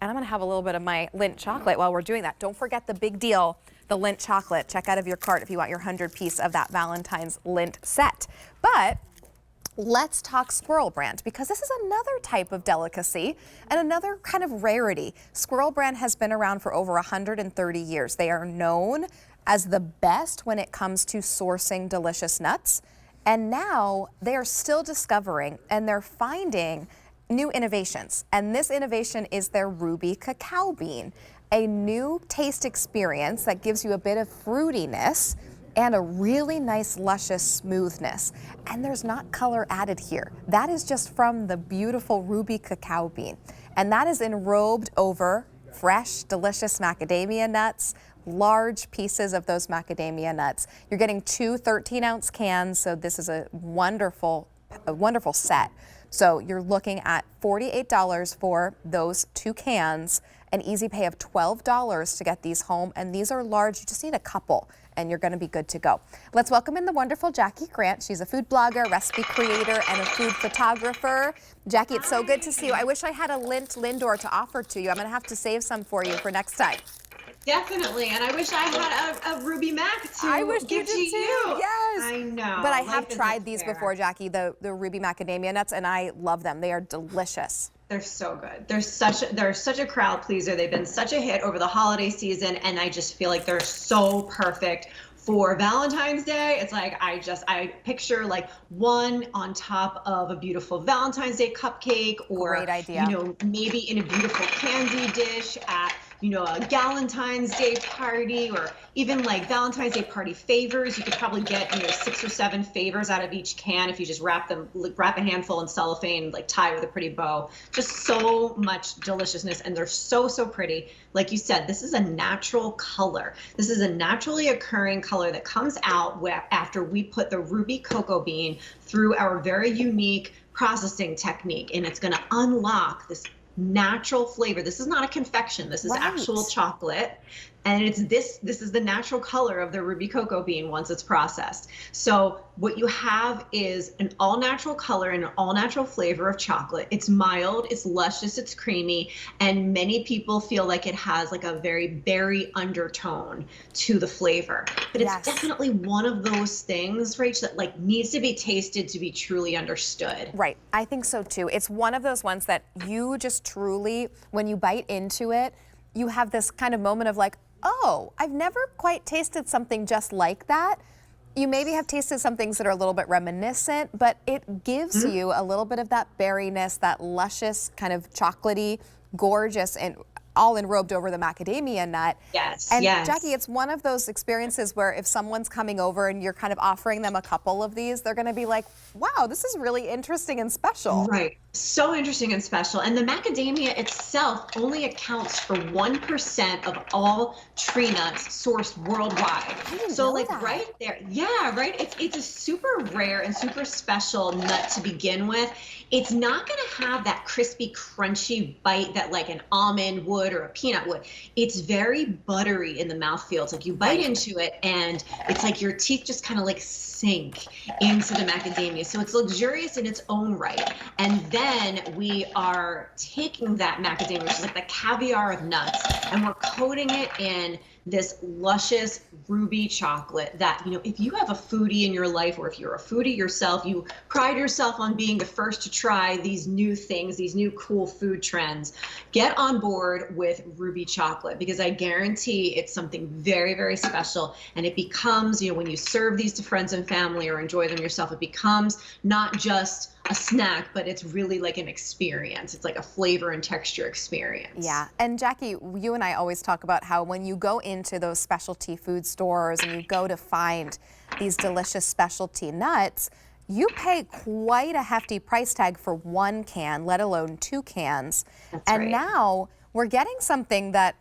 And I'm gonna have a little bit of my Lindt chocolate while we're doing that. Don't forget the big deal, the Lindt chocolate. Check out of your cart if you want your 100-piece of that Valentine's Lindt set. But let's talk Squirrel brand, because this is another type of delicacy and another kind of rarity. Squirrel brand has been around for over 130 years. They are known as the best when it comes to sourcing delicious nuts. And now they are still discovering and they're finding new innovations. And this innovation is their Ruby Cacao Bean, a new taste experience that gives you a bit of fruitiness and a really nice, luscious smoothness. And there's not color added here. That is just from the beautiful Ruby Cacao Bean. And that is enrobed over fresh, delicious macadamia nuts, large pieces of those macadamia nuts. You're getting two 13-ounce cans, so this is a wonderful set. So you're looking at $48 for those 2 cans, an easy pay of $12 to get these home, and these are large. You just need a couple and you're going to be good to go. Let's welcome in the wonderful Jackie Grant. She's a food blogger, recipe creator, and a food photographer. Jackie, it's so good to see you. I wish I had a Lindt Lindor to offer to you. I'm going to have to save some for you for next time. Definitely, and I wish I had a Ruby Mac to give to you. Yes, I know. But I have tried these before, Jackie, the Ruby macadamia nuts, and I love them. They are delicious. They're so good. They're such a crowd pleaser. They've been such a hit over the holiday season, and I just feel like they're so perfect for Valentine's Day. It's like I picture like one on top of a beautiful Valentine's Day cupcake, or great idea. You know, maybe in a beautiful candy dish at a Galentine's Day party, or even like Valentine's Day party favors. You could probably get 6 or 7 favors out of each can if you just wrap a handful in cellophane, like tie with a pretty bow. Just so much deliciousness, and they're so pretty. Like you said, this is a natural color. This is a naturally occurring color that comes out after we put the Ruby cocoa bean through our very unique processing technique, and it's going to unlock this natural flavor. This is not a confection. This is actual chocolate. And this is the natural color of the Ruby cocoa bean once it's processed. So what you have is an all natural color and an all natural flavor of chocolate. It's mild, it's luscious, it's creamy, and many people feel like it has like a very berry undertone to the flavor. But it's definitely one of those things, Rach, that like needs to be tasted to be truly understood. Right, I think so too. It's one of those ones that you just truly, when you bite into it, you have this kind of moment of like, oh, I've never quite tasted something just like that. You maybe have tasted some things that are a little bit reminiscent, but it gives you a little bit of that berryness, that luscious kind of chocolatey, gorgeous, and all enrobed over the macadamia nut. Yes, and Jackie, it's one of those experiences where if someone's coming over and you're kind of offering them a couple of these, they're going to be like, wow, this is really interesting and special. Right. So interesting and special. And the macadamia itself only accounts for 1% of all tree nuts sourced worldwide. So like right there, it's a super rare and super special nut to begin with. It's not going to have that crispy, crunchy bite that like an almond would or a peanut would. It's very buttery in the mouthfeel. It's like you bite into it and it's like your teeth just kind of like sink into the macadamia. So it's luxurious in its own right. And then we are taking that macadamia, which is like the caviar of nuts, and we're coating it in this luscious ruby chocolate that, if you have a foodie in your life, or if you're a foodie yourself, you pride yourself on being the first to try these new things, these new cool food trends, get on board with ruby chocolate, because I guarantee it's something very, very special. And it becomes, when you serve these to friends and family or enjoy them yourself, it becomes not just a snack, but it's really like an experience. It's like a flavor and texture experience. Yeah, and Jackie, you and I always talk about how when you go into those specialty food stores and you go to find these delicious specialty nuts, you pay quite a hefty price tag for 1 can, let alone 2 cans. That's right. Now we're getting something that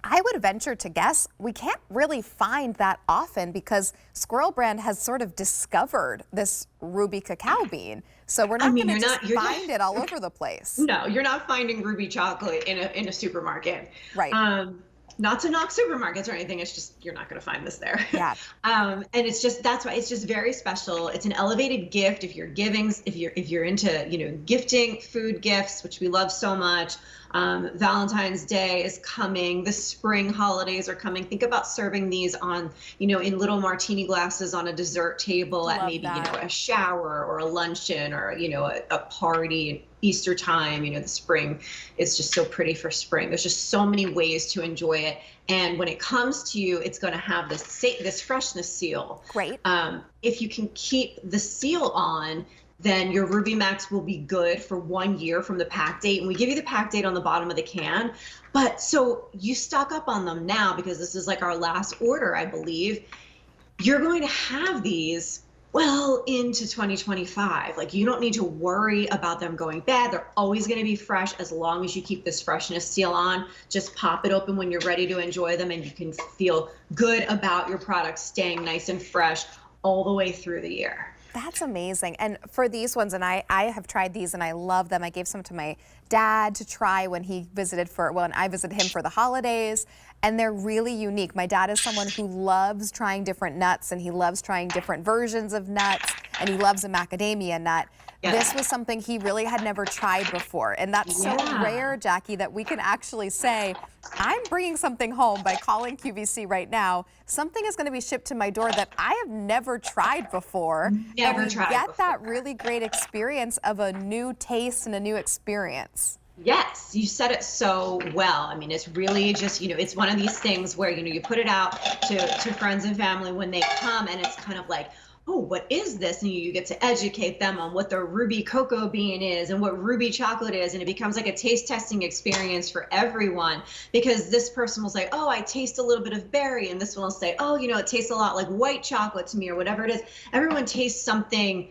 I would venture to guess we can't really find that often, because Squirrel brand has sort of discovered this Ruby cacao bean. So we're not going to just find it all over the place. No, you're not finding ruby chocolate in a supermarket. Right. not to knock supermarkets or anything. It's just, you're not going to find this there. Yeah. And it's just, that's why it's just very special. It's an elevated gift. If you're giving, if you're into, gifting food gifts, which we love so much. Valentine's Day is coming. The spring holidays are coming. Think about serving these on, in little martini glasses on a dessert table at maybe, a shower or a luncheon or, a party. Easter time, the spring is just so pretty for spring. There's just so many ways to enjoy it. And when it comes to you, it's going to have this freshness seal. Great. If you can keep the seal on, then your Ruby Max will be good for 1 year from the pack date. And we give you the pack date on the bottom of the can. But so you stock up on them now, because this is like our last order, I believe. You're going to have these well into 2025. Like, you don't need to worry about them going bad. They're always going to be fresh as long as you keep this freshness seal on. Just pop it open when you're ready to enjoy them, and you can feel good about your products staying nice and fresh all the way through the year. That's amazing. And for these ones, and I have tried these and I love them. I gave some to my dad to try when he visited and I visited him for the holidays, and they're really unique. My dad is someone who loves trying different nuts, and he loves trying different versions of nuts, and he loves a macadamia nut. Yeah. This was something he really had never tried before. And that's so rare, Jackie, that we can actually say, I'm bringing something home by calling QVC right now. Something is going to be shipped to my door that I have never tried before. Never tried get before. That really great experience of a new taste and a new experience. Yes, you said it so well. I mean, it's really just, it's one of these things where, you put it out to friends and family when they come, and it's kind of like, oh, what is this? And you get to educate them on what the ruby cocoa bean is and what ruby chocolate is. And it becomes like a taste testing experience for everyone, because this person will say, oh, I taste a little bit of berry. And this one will say, oh, it tastes a lot like white chocolate to me, or whatever it is. Everyone tastes something,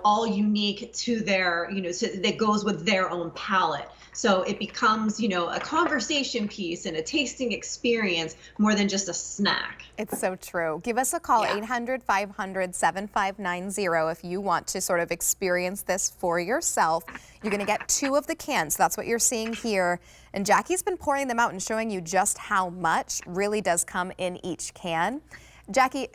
all unique to their, that goes with their own palate. So it becomes, a conversation piece and a tasting experience more than just a snack. It's so true. Give us a call, 800-500-7590, if you want to sort of experience this for yourself. You're going to get 2 of the cans. That's what you're seeing here. And Jackie's been pouring them out and showing you just how much really does come in each can. Jackie,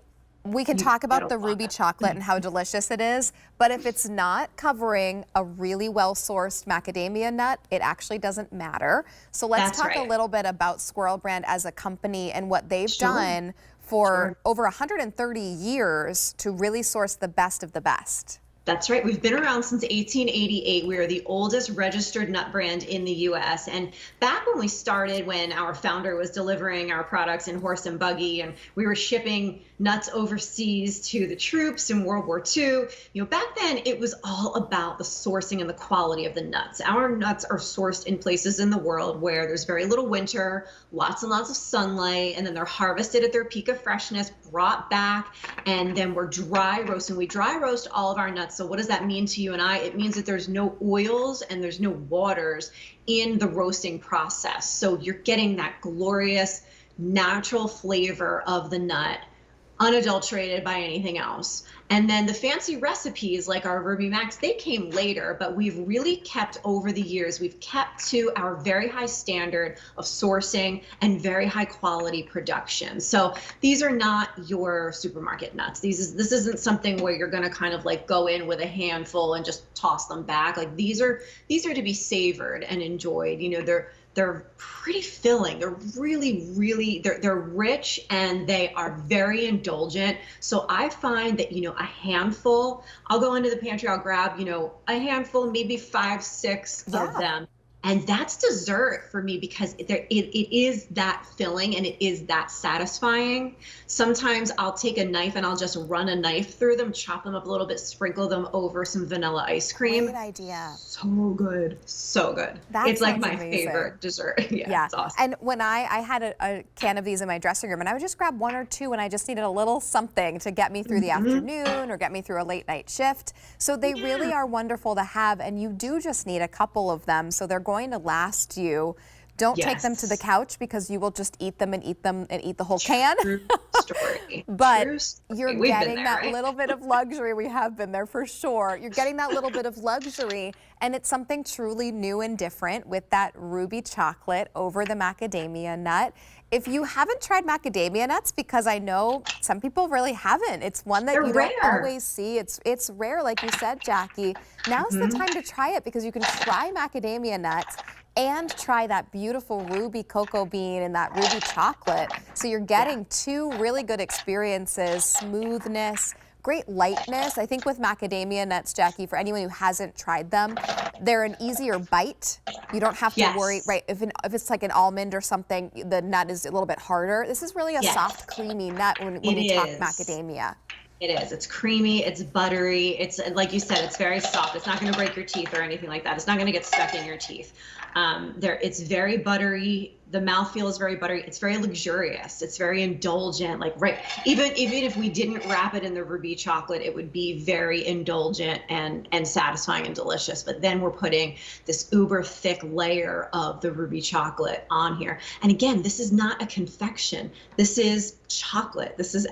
we can talk about the ruby chocolate and how delicious it is, but if it's not covering a really well-sourced macadamia nut, it actually doesn't matter. So let's talk a little bit about Squirrel Brand as a company and what they've done for over 130 years to really source the best of the best. That's right. We've been around since 1888. We are the oldest registered nut brand in the U.S. And back when we started, when our founder was delivering our products in horse and buggy, and we were shipping nuts overseas to the troops in World War II, back then it was all about the sourcing and the quality of the nuts. Our nuts are sourced in places in the world where there's very little winter, lots and lots of sunlight, and then they're harvested at their peak of freshness, brought back, and then we're dry roasting. We dry roast all of our nuts. So what does that mean to you and I? It means that there's no oils and there's no waters in the roasting process. So you're getting that glorious natural flavor of the nut, unadulterated by anything else. And then the fancy recipes like our Ruby Max, they came later, but we've really kept over the years, we've kept to our very high standard of sourcing and very high quality production. So these are not your supermarket nuts. This isn't something where you're going to kind of like go in with a handful and just toss them back. Like these are to be savored and enjoyed. They're pretty filling. They're really, they're rich, and they are very indulgent. So I find that, a handful, I'll go into the pantry, I'll grab, a handful, maybe 5, 6 of them. And that's dessert for me, because it is that filling and it is that satisfying. Sometimes I'll take a knife and I'll just run a knife through them, chop them up a little bit, sprinkle them over some vanilla ice cream. Great idea. So good. So good. It's like my favorite dessert. Yeah. It's awesome. And when I had a can of these in my dressing room, and I would just grab 1 or 2 when I just needed a little something to get me through the afternoon or get me through a late night shift. So they really are wonderful to have, and you do just need a couple of them. So they're going to last you. Don't take them to the couch, because you will just eat them and eat the whole can. story. But True story. you're We've been getting there, that right? little bit of luxury. We have been there for sure. You're getting that little bit of luxury, and it's something truly new and different with that ruby chocolate over the macadamia nut. If you haven't tried macadamia nuts, because I know some people really haven't, it's one that They're you rare. don't always see. It's rare, like you said, Jackie. Now's the time to try it because you can try macadamia nuts and try that beautiful ruby cocoa bean and that ruby chocolate. So you're getting two really good experiences, smoothness, great lightness. I think with macadamia nuts, Jackie, for anyone who hasn't tried them, they're an easier bite. You don't have to worry, right? If it's like an almond or something, the nut is a little bit harder. This is really a soft, creamy nut when we talk macadamia. It is. It's creamy. It's buttery. It's, like you said, it's very soft. It's not going to break your teeth or anything like that. It's not going to get stuck in your teeth. It's very buttery. The mouthfeel is very buttery. It's very luxurious. It's very indulgent. Like, right, even if we didn't wrap it in the ruby chocolate, it would be very indulgent and satisfying and delicious. But then we're putting this uber thick layer of the ruby chocolate on here. And again, this is not a confection. This is chocolate. This is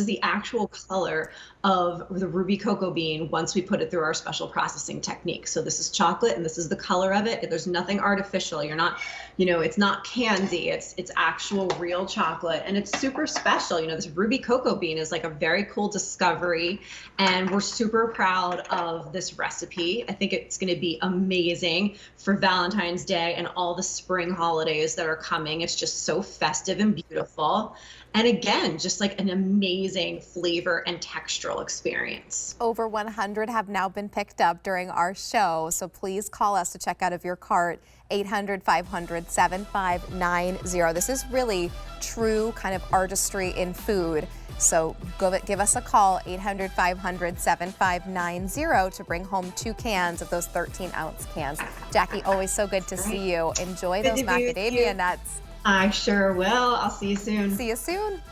the actual color of the ruby cocoa bean once we put it through our special processing technique. So this is chocolate and this is the color of it. There's nothing artificial. You're not, it's not candy. It's actual real chocolate, and it's super special. This ruby cocoa bean is like a very cool discovery, and we're super proud of this recipe. I think it's going to be amazing for Valentine's Day and all the spring holidays that are coming. It's just so festive and beautiful. And again, just like an amazing flavor and textural experience. Over 100 have now been picked up during our show, so please call us to check out of your cart, 800-500-7590. This is really true kind of artistry in food. So give us a call, 800-500-7590, to bring home 2 cans of those 13-ounce cans. Jackie, always so good to see you. Enjoy those macadamia nuts. I sure will. I'll see you soon. See you soon.